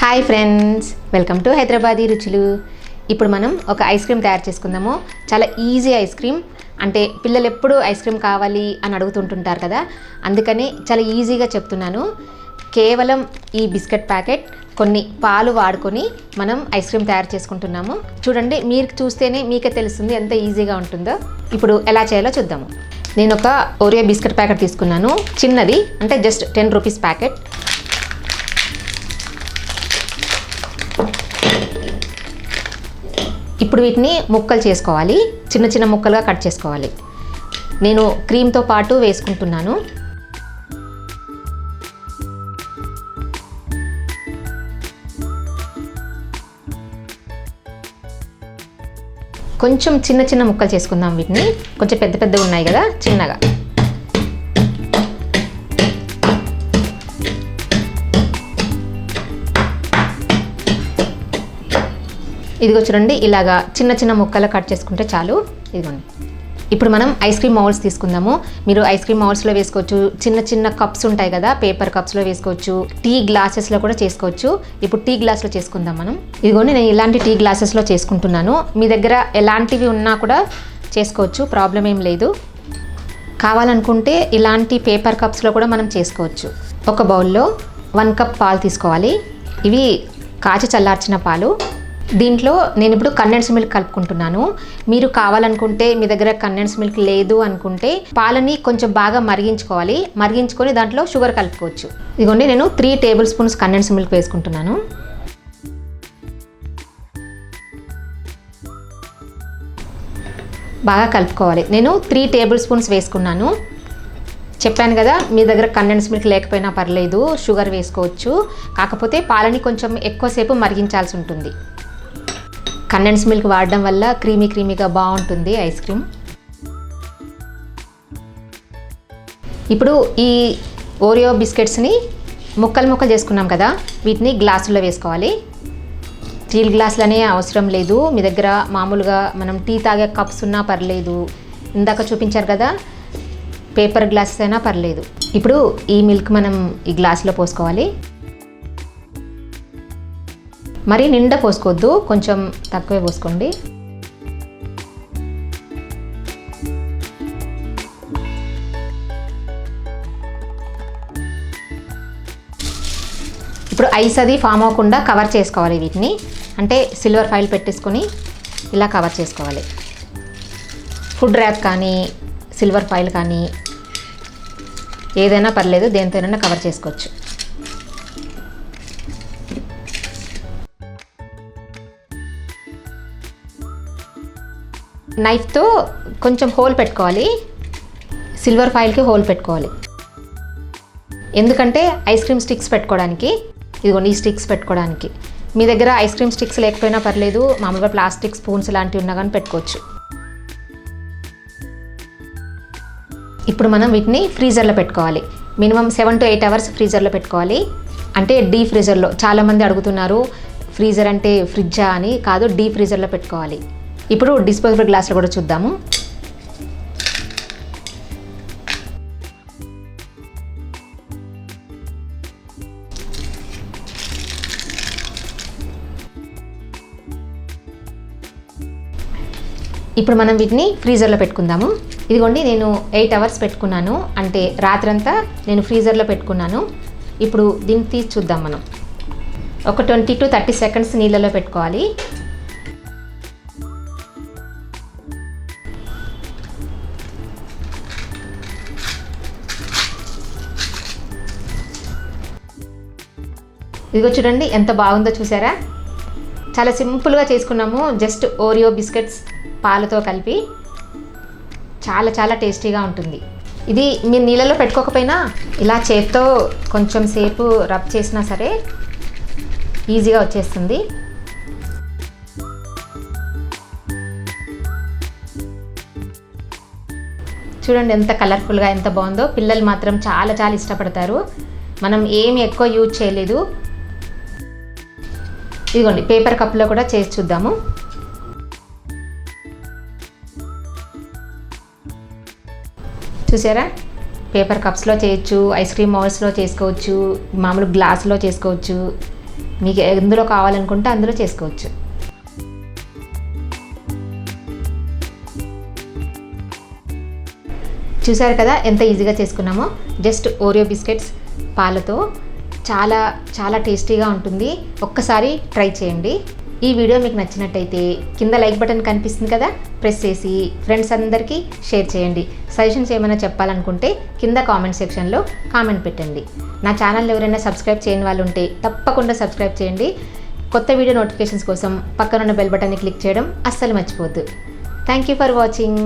Hi friends, welcome to Hyderabadi రుచులు. ఇప్పుడు మనం ఒక ఐస్ క్రీమ్ తయారు చేసుకుందాము. చాలా ఈజీ ఐస్ క్రీమ్. అంటే పిల్లలు ఎప్పుడు ఐస్ క్రీమ్ కావాలి అని అడుగుతుంటుంటారు కదా, అందుకని చాలా ఈజీగా చెప్తున్నాను. కేవలం ఈ బిస్కెట్ ప్యాకెట్, కొన్ని పాలు వాడుకొని మనం ఐస్ క్రీమ్ తయారు చేసుకుంటున్నాము. చూడండి, మీరు చూస్తేనే మీకే తెలుస్తుంది ఎంత ఈజీగా ఉంటుందో. ఇప్పుడు ఎలా చేయాలో చూద్దాము. నేను ఒక ఓరియో బిస్కెట్ ప్యాకెట్ తీసుకున్నాను, చిన్నది, అంటే జస్ట్ 10 రూపీస్ ప్యాకెట్. ఇప్పుడు వీటిని ముక్కలు చేసుకోవాలి, చిన్న చిన్న ముక్కలుగా కట్ చేసుకోవాలి. నేను క్రీమ్తో పాటు వేసుకుంటున్నాను. కొంచెం చిన్న చిన్న ముక్కలు చేసుకుందాం వీటిని. కొంచెం పెద్ద పెద్దగా ఉన్నాయి కదా, చిన్నగా. ఇదిగో చూడండి, ఇలాగా చిన్న చిన్న ముక్కలు కట్ చేసుకుంటే చాలు. ఇదిగోండి. ఇప్పుడు మనం ఐస్ క్రీమ్ మౌల్డ్స్ తీసుకుందాము. మీరు ఐస్ క్రీమ్ మౌల్డ్స్లో వేసుకోవచ్చు, చిన్న చిన్న కప్స్ ఉంటాయి కదా, పేపర్ కప్స్లో వేసుకోవచ్చు, టీ గ్లాసెస్లో కూడా చేసుకోవచ్చు. ఇప్పుడు టీ గ్లాస్లో చేసుకుందాం మనం. ఇదిగోండి, నేను ఇలాంటి టీ గ్లాసెస్లో చేసుకుంటున్నాను. మీ దగ్గర ఎలాంటివి ఉన్నా కూడా చేసుకోవచ్చు, ప్రాబ్లం ఏం లేదు. కావాలనుకుంటే ఇలాంటి పేపర్ కప్స్లో కూడా మనం చేసుకోవచ్చు. ఒక బౌల్లో 1 కప్ పాలు తీసుకోవాలి. ఇవి కాచి చల్లార్చిన పాలు. దీంట్లో నేను ఇప్పుడు కండెన్స్ మిల్క్ కలుపుకుంటున్నాను. మీరు కావాలనుకుంటే, మీ దగ్గర కండెన్స్ మిల్క్ లేదు అనుకుంటే, పాలని కొంచెం బాగా మరిగించుకోవాలి. మరిగించుకొని దాంట్లో షుగర్ కలుపుకోవచ్చు. ఇదిగోండి, నేను 3 టేబుల్ స్పూన్స్ కండెన్స్ మిల్క్ వేసుకుంటున్నాను. బాగా కలుపుకోవాలి. నేను 3 టేబుల్ స్పూన్స్ వేసుకున్నాను. చెప్పాను కదా, మీ దగ్గర కండెన్స్ మిల్క్ లేకపోయినా పర్లేదు, షుగర్ వేసుకోవచ్చు. కాకపోతే పాలని కొంచెం ఎక్కువసేపు మరిగించాల్సి ఉంటుంది. కండెన్స్ మిల్క్ వాడడం వల్ల క్రీమీగా బాగుంటుంది ఐస్ క్రీమ్. ఇప్పుడు ఈ ఓరియో బిస్కెట్స్ని ముక్కలు చేసుకున్నాం కదా, వీటిని గ్లాసుల్లో వేసుకోవాలి. స్టీల్ గ్లాసులనే అవసరం లేదు, మీ దగ్గర మామూలుగా మనం టీ తాగే కప్స్ ఉన్నా పర్లేదు. ఇందాక చూపించారు కదా, పేపర్ గ్లాసెస్ అయినా పర్లేదు. ఇప్పుడు ఈ మిల్క్ మనం ఈ గ్లాసులో పోసుకోవాలి. మరి నిండా పోసుకోవద్దు, కొంచెం తక్కువే పోసుకోండి. ఇప్పుడు ఐస్ అది ఫామ్ అవ్వకుండా కవర్ చేసుకోవాలి వీటిని. అంటే సిల్వర్ ఫాయిల్ పెట్టేసుకొని ఇలా కవర్ చేసుకోవాలి. ఫుడ్ ర్యాప్ కానీ, సిల్వర్ ఫాయిల్ కానీ, ఏదైనా పర్లేదు, దేనితోనైనా కవర్ చేసుకోవచ్చు. నైఫ్తో కొంచెం హోల్ పెట్టుకోవాలి, సిల్వర్ ఫాయిల్కి హోల్ పెట్టుకోవాలి. ఎందుకంటే ఐస్ క్రీమ్ స్టిక్స్ పెట్టుకోవడానికి. ఇదిగోండి, ఈ స్టిక్స్ పెట్టుకోవడానికి. మీ దగ్గర ఐస్ క్రీమ్ స్టిక్స్ లేకపోయినా పర్లేదు, మామూలుగా ప్లాస్టిక్ స్పూన్స్ లాంటివి ఉన్నా కానీ పెట్టుకోవచ్చు. ఇప్పుడు మనం వీటిని ఫ్రీజర్లో పెట్టుకోవాలి. మినిమం 7 to 8 అవర్స్ ఫ్రీజర్లో పెట్టుకోవాలి. అంటే డీప్ ఫ్రీజర్లో. చాలామంది అడుగుతున్నారు, ఫ్రీజర్ అంటే ఫ్రిడ్జా అని. కాదు, డీప్ ఫ్రీజర్లో పెట్టుకోవాలి. ఇప్పుడు డిస్పోజబుల్ గ్లాసులు కూడా చూద్దాము. ఇప్పుడు మనం వీటిని ఫ్రీజర్లో పెట్టుకుందాము. ఇదిగోండి, నేను 8 అవర్స్ పెట్టుకున్నాను, అంటే రాత్రంతా నేను ఫ్రీజర్లో పెట్టుకున్నాను. ఇప్పుడు దీన్ని తీసి చూద్దాం మనం. ఒక 20 to 30 సెకండ్స్ నీళ్ళలో పెట్టుకోవాలి. ఇదిగో చూడండి, ఎంత బాగుందో చూసారా. చాలా సింపుల్గా చేసుకున్నాము, జస్ట్ ఓరియో బిస్కెట్స్ పాలతో కలిపి. చాలా టేస్టీగా ఉంటుంది. ఇది మీరు నీళ్ళలో పెట్టుకోకపోయినా ఇలా చేత్తో కొంచెం సేపు రబ్ చేసినా సరే ఈజీగా వచ్చేస్తుంది. చూడండి ఎంత కలర్ఫుల్గా, ఎంత బాగుందో. పిల్లలు మాత్రం చాలా ఇష్టపడతారు. మనం ఏమి ఎక్కువ యూజ్ చేయలేదు. ఇదిగోండి, పేపర్ కప్లో కూడా చేసి చూద్దాము. చూసారా, పేపర్ కప్స్లో చేయొచ్చు, ఐస్ క్రీమ్ మౌల్డ్స్లో చేసుకోవచ్చు, మామూలు గ్లాస్లో చేసుకోవచ్చు. మీకు ఎందులో కావాలనుకుంటే అందులో చేసుకోవచ్చు. చూసారు కదా ఎంత ఈజీగా చేసుకున్నామో. జస్ట్ ఓరియో బిస్కెట్స్ పాలతో చాలా చాలా టేస్టీగా ఉంటుంది. ఒక్కసారి ట్రై చేయండి. ఈ వీడియో మీకు నచ్చినట్టయితే కింద లైక్ బటన్ కనిపిస్తుంది కదా, ప్రెస్ చేసి ఫ్రెండ్స్ అందరికీ షేర్ చేయండి. సజెషన్స్ ఏమైనా చెప్పాలనుకుంటే కింద కామెంట్ సెక్షన్లో కామెంట్ పెట్టండి. నా ఛానల్ ఎవరైనా సబ్స్క్రైబ్ చేయని వాళ్ళు ఉంటే తప్పకుండా సబ్స్క్రైబ్ చేయండి. కొత్త వీడియో నోటిఫికేషన్స్ కోసం పక్కనున్న బెల్ బటన్ని క్లిక్ చేయడం అస్సలు మర్చిపోవద్దు. Thank you for watching.